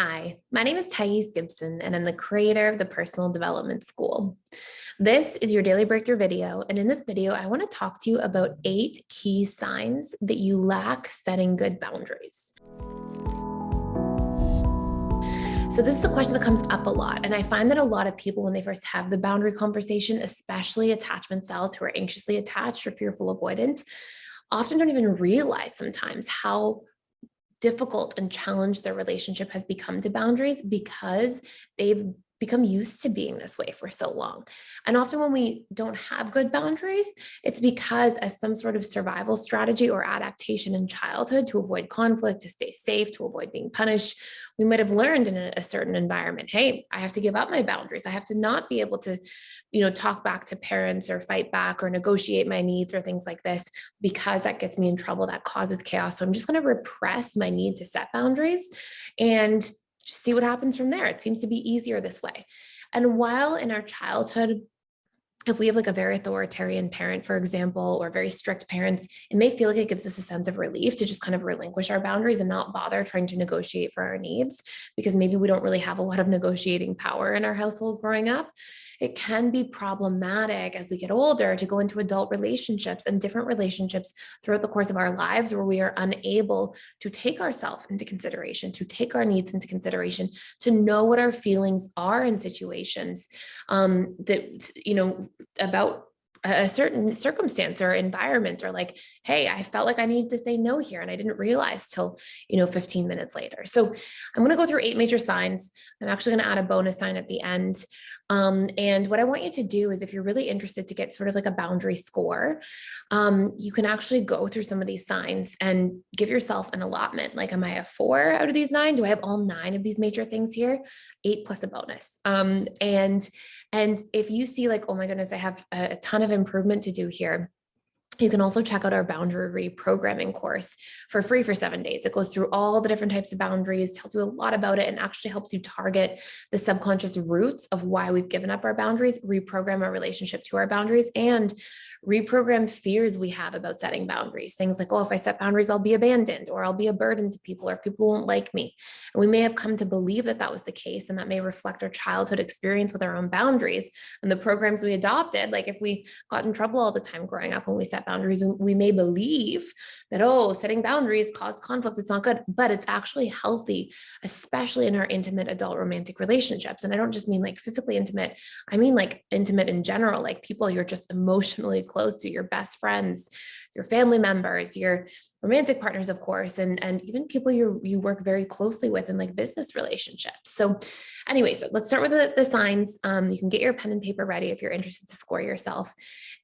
Hi, my name is Thais Gibson, and I'm the creator of the Personal Development School. This is your daily breakthrough video. And in this video, I want to talk to you about 8 key signs that you lack setting good boundaries. So this is a question that comes up a lot. And I find that a lot of people, when they first have the boundary conversation, especially attachment styles who are anxiously attached or fearful avoidant, often don't even realize sometimes how difficult and challenged their relationship has become to boundaries because they've become used to being this way for so long. And often when we don't have good boundaries, it's because as some sort of survival strategy or adaptation in childhood to avoid conflict, to stay safe, to avoid being punished, we might have learned in a certain environment, hey, I have to give up my boundaries. I have to not be able to, talk back to parents or fight back or negotiate my needs or things like this, because that gets me in trouble, that causes chaos. So I'm just going to repress my need to set boundaries and just see what happens from there. It seems to be easier this way. And while in our childhood, if we have like a very authoritarian parent, for example, or very strict parents, it may feel like it gives us a sense of relief to just kind of relinquish our boundaries and not bother trying to negotiate for our needs, because maybe we don't really have a lot of negotiating power in our household growing up. It can be problematic as we get older to go into adult relationships and different relationships throughout the course of our lives where we are unable to take ourselves into consideration, to take our needs into consideration, to know what our feelings are in situations about a certain circumstance or environment, or like, hey, I felt like I needed to say no here and I didn't realize till 15 minutes later. So I'm going to go through 8 major signs. I'm actually going to add a bonus sign at the end. And what I want you to do is, if you're really interested to get sort of like a boundary score, you can actually go through some of these signs and give yourself an allotment. Like, am I a 4 out of these 9? Do I have all 9 of these major things here? 8 plus a bonus. And if you see like, oh my goodness, I have a ton of improvement to do here, you can also check out our boundary reprogramming course for free for 7 days. It goes through all the different types of boundaries, tells you a lot about it, and actually helps you target the subconscious roots of why we've given up our boundaries, reprogram our relationship to our boundaries, and reprogram fears we have about setting boundaries. Things like, oh, if I set boundaries, I'll be abandoned, or I'll be a burden to people, or people won't like me. And we may have come to believe that that was the case, and that may reflect our childhood experience with our own boundaries and the programs we adopted. Like, if we got in trouble all the time growing up when we set boundaries, we may believe that, oh, setting boundaries caused conflict, it's not good, but it's actually healthy, especially in our intimate adult romantic relationships. And I don't just mean like physically intimate, I mean like intimate in general, like people you're just emotionally close to, your best friends, your family members, your romantic partners, of course, and even people you work very closely with in like business relationships. So anyway, so let's start with the signs. You can get your pen and paper ready if you're interested to score yourself.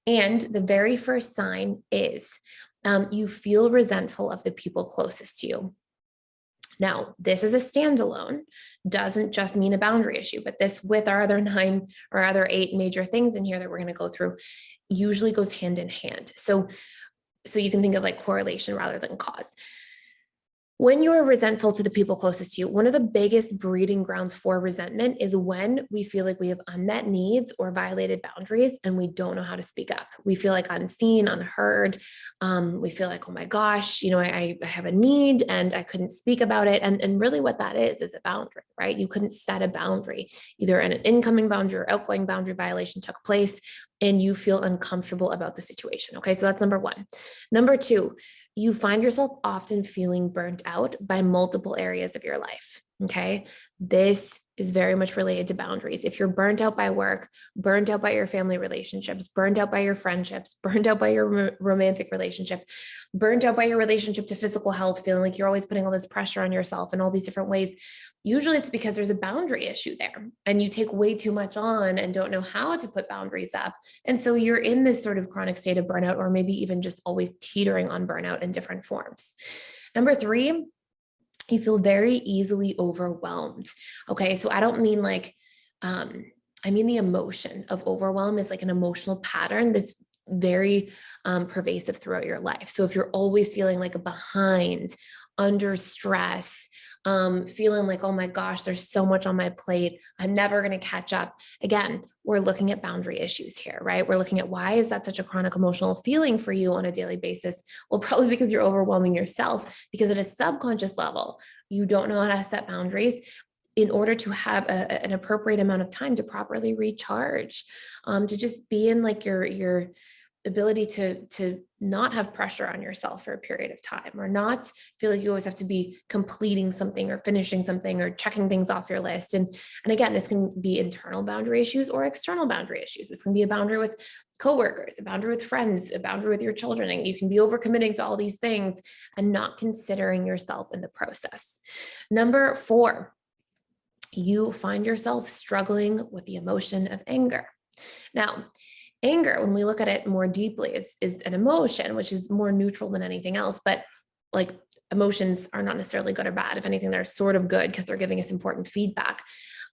And the very first sign is you feel resentful of the people closest to you. Now, this is a standalone, doesn't just mean a boundary issue, but this, with our other 9 or other 8 major things in here that we're going to go through, usually goes hand in hand. So you can think of like correlation rather than cause. When you are resentful to the people closest to you, one of the biggest breeding grounds for resentment is when we feel like we have unmet needs or violated boundaries and we don't know how to speak up. We feel like unseen, unheard. We feel like, oh my gosh, I have a need and I couldn't speak about it. And really what that is a boundary, right? You couldn't set a boundary. Either an incoming boundary or outgoing boundary violation took place and you feel uncomfortable about the situation. Okay, so that's number 1. Number 2, you find yourself often feeling burnt out by multiple areas of your life. Okay. This is very much related to boundaries. If you're burnt out by work, burnt out by your family relationships, burnt out by your friendships, burnt out by your romantic relationship, burnt out by your relationship to physical health, feeling like you're always putting all this pressure on yourself in all these different ways, usually it's because there's a boundary issue there and you take way too much on and don't know how to put boundaries up. And so you're in this sort of chronic state of burnout, or maybe even just always teetering on burnout in different forms. Number 3, you feel very easily overwhelmed. Okay. So I don't mean like, I mean the emotion of overwhelm is like an emotional pattern that's very pervasive throughout your life. So if you're always feeling like a behind, under stress, feeling like, oh my gosh, there's so much on my plate, I'm never going to catch up. Again, we're looking at boundary issues here, right? We're looking at, why is that such a chronic emotional feeling for you on a daily basis? Well, probably because you're overwhelming yourself, because at a subconscious level, you don't know how to set boundaries in order to have an appropriate amount of time to properly recharge, to just be in like your ability to not have pressure on yourself for a period of time, or not feel like you always have to be completing something or finishing something or checking things off your list. And again, this can be internal boundary issues or external boundary issues. This can be a boundary with coworkers, a boundary with friends, a boundary with your children. And you can be overcommitting to all these things and not considering yourself in the process. Number 4, you find yourself struggling with the emotion of anger. Now, anger, when we look at it more deeply, is an emotion, which is more neutral than anything else. But like, emotions are not necessarily good or bad. If anything, they're sort of good because they're giving us important feedback.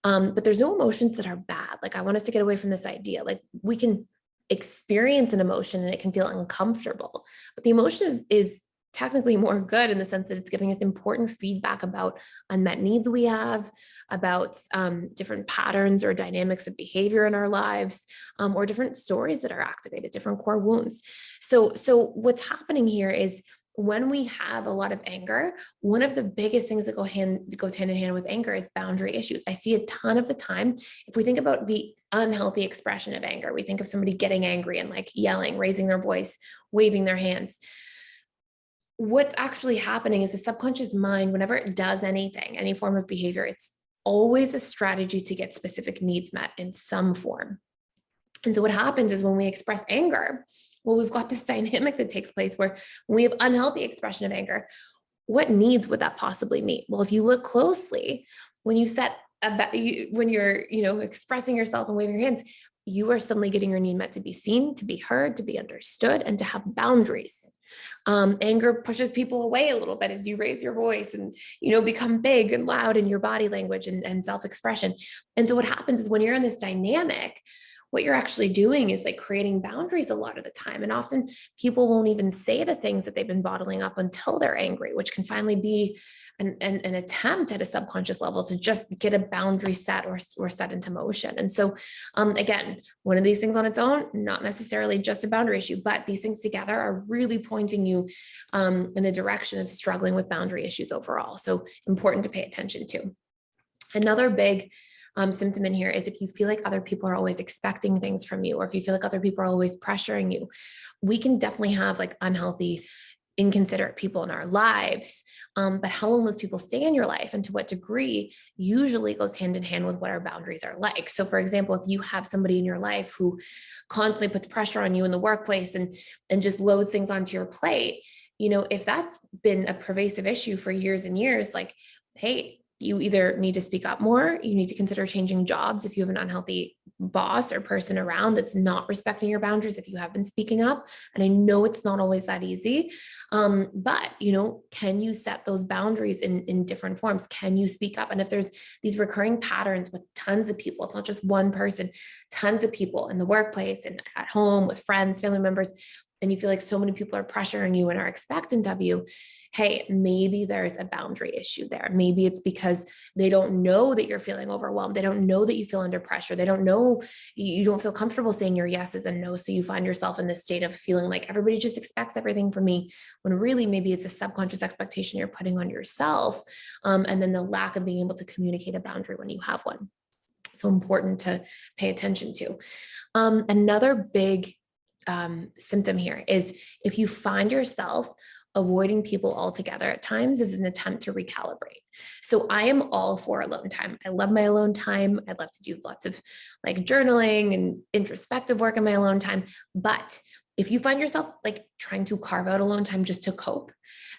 But there's no emotions that are bad. Like, I want us to get away from this idea. Like, we can experience an emotion and it can feel uncomfortable, but the emotion is technically more good in the sense that it's giving us important feedback about unmet needs we have, about different patterns or dynamics of behavior in our lives, or different stories that are activated, different core wounds. So what's happening here is, when we have a lot of anger, one of the biggest things that goes hand in hand with anger is boundary issues. I see a ton of the time, if we think about the unhealthy expression of anger, we think of somebody getting angry and like yelling, raising their voice, waving their hands. What's actually happening is the subconscious mind, whenever it does anything, any form of behavior, it's always a strategy to get specific needs met in some form. And so what happens is, when we express anger, well, we've got this dynamic that takes place where, when we have unhealthy expression of anger, what needs would that possibly meet? Well, if you look closely, when you when you're, expressing yourself and waving your hands, you are suddenly getting your need met to be seen, to be heard, to be understood, and to have boundaries. Anger pushes people away a little bit as you raise your voice and, become big and loud in your body language and self-expression. And so what happens is, when you're in this dynamic, what you're actually doing is like creating boundaries a lot of the time. And often people won't even say the things that they've been bottling up until they're angry, which can finally be an attempt at a subconscious level to just get a boundary set or set into motion. And so, again, one of these things on its own, not necessarily just a boundary issue, but these things together are really pointing you in the direction of struggling with boundary issues overall. So important to pay attention to. Another big symptom in here is, if you feel like other people are always expecting things from you, or if you feel like other people are always pressuring you, we can definitely have like unhealthy, inconsiderate people in our lives. But how long those people stay in your life and to what degree usually goes hand in hand with what our boundaries are like. So for example, if you have somebody in your life who constantly puts pressure on you in the workplace and just loads things onto your plate, if that's been a pervasive issue for years and years, like, hey, you either need to speak up more, you need to consider changing jobs if you have an unhealthy boss or person around that's not respecting your boundaries, if you have been speaking up. And I know it's not always that easy, but can you set those boundaries in different forms? Can you speak up? And if there's these recurring patterns with tons of people, it's not just one person, tons of people in the workplace and at home with friends, family members, and you feel like so many people are pressuring you and are expectant of you, hey, maybe there's a boundary issue there. Maybe it's because they don't know that you're feeling overwhelmed. They don't know that you feel under pressure. They don't know, you don't feel comfortable saying your yeses and no. So you find yourself in this state of feeling like everybody just expects everything from me, when really maybe it's a subconscious expectation you're putting on yourself. And then the lack of being able to communicate a boundary when you have one. So important to pay attention to. Another big symptom here is, if you find yourself avoiding people altogether at times, is an attempt to recalibrate. So I am all for alone time. I love my alone time. I love to do lots of like journaling and introspective work in my alone time. But if you find yourself like trying to carve out alone time just to cope,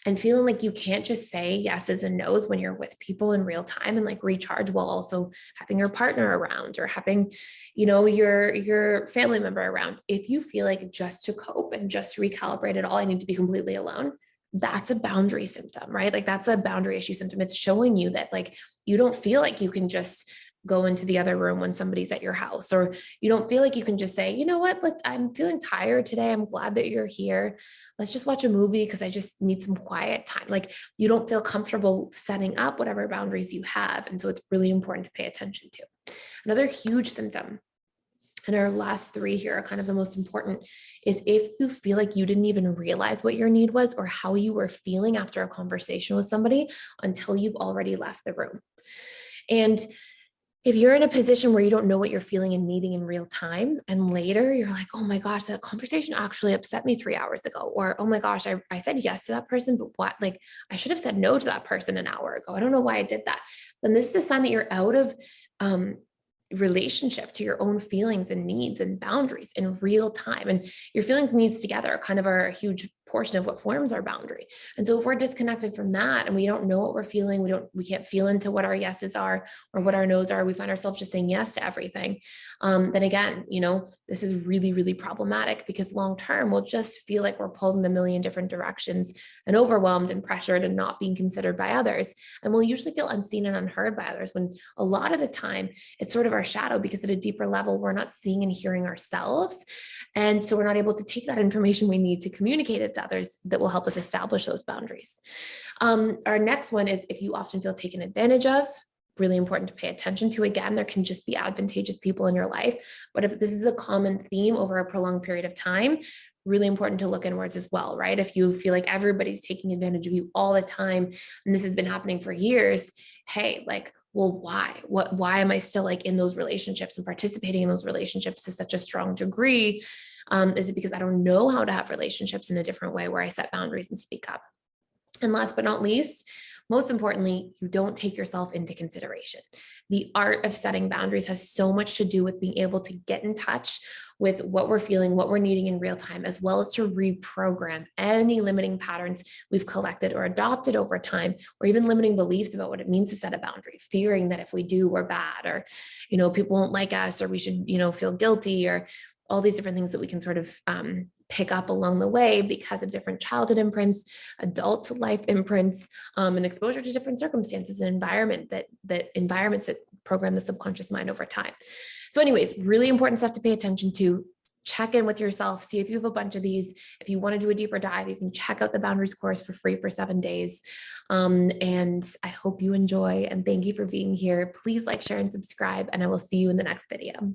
and feeling like you can't just say yeses and nos when you're with people in real time and like recharge, while also having your partner around or having, your family member around. If you feel like just to cope and just to recalibrate it all, I need to be completely alone, that's a boundary symptom, right? Like, that's a boundary issue symptom. It's showing you that like, you don't feel like you can just go into the other room when somebody's at your house, or you don't feel like you can just say, you know what, like I'm feeling tired today. I'm glad that you're here. Let's just watch a movie because I just need some quiet time. Like you don't feel comfortable setting up whatever boundaries you have. And so it's really important to pay attention to. Another huge symptom, and our last three here are kind of the most important, is if you feel like you didn't even realize what your need was or how you were feeling after a conversation with somebody until you've already left the room. And if you're in a position where you don't know what you're feeling and needing in real time, and later you're like, oh my gosh, that conversation actually upset me 3 hours ago. Or, oh my gosh, I said yes to that person, but what? Like, I should have said no to that person an hour ago. I don't know why I did that. Then this is a sign that you're out of relationship to your own feelings and needs and boundaries in real time. And your feelings and needs together kind of are a huge portion of what forms our boundary. And so if we're disconnected from that and we don't know what we're feeling, we can't feel into what our yeses are or what our nos are, we find ourselves just saying yes to everything. Then again, this is really, really problematic, because long term we'll just feel like we're pulled in a million different directions and overwhelmed and pressured and not being considered by others. And we'll usually feel unseen and unheard by others, when a lot of the time it's sort of our shadow, because at a deeper level, we're not seeing and hearing ourselves. And so we're not able to take that information we need to communicate it to others that will help us establish those boundaries. Our next one is if you often feel taken advantage of. Really important to pay attention to. Again, there can just be advantageous people in your life, but if this is a common theme over a prolonged period of time, really important to look inwards as well, right? If you feel like everybody's taking advantage of you all the time, and this has been happening for years, hey, like, well, why am I still like in those relationships and participating in those relationships to such a strong degree? Is it because I don't know how to have relationships in a different way where I set boundaries and speak up? And last but not least, most importantly, you don't take yourself into consideration. The art of setting boundaries has so much to do with being able to get in touch with what we're feeling, what we're needing in real time, as well as to reprogram any limiting patterns we've collected or adopted over time, or even limiting beliefs about what it means to set a boundary, fearing that if we do, we're bad, or, people won't like us, or we should, feel guilty, or all these different things that we can sort of pick up along the way because of different childhood imprints, adult life imprints, and exposure to different circumstances and environments that program the subconscious mind over time. So anyways, really important stuff to pay attention to. Check in with yourself, see if you have a bunch of these. If you want to do a deeper dive, you can check out the boundaries course for free for 7 days. And I hope you enjoy, and thank you for being here. Please like, share, and subscribe, and I will see you in the next video.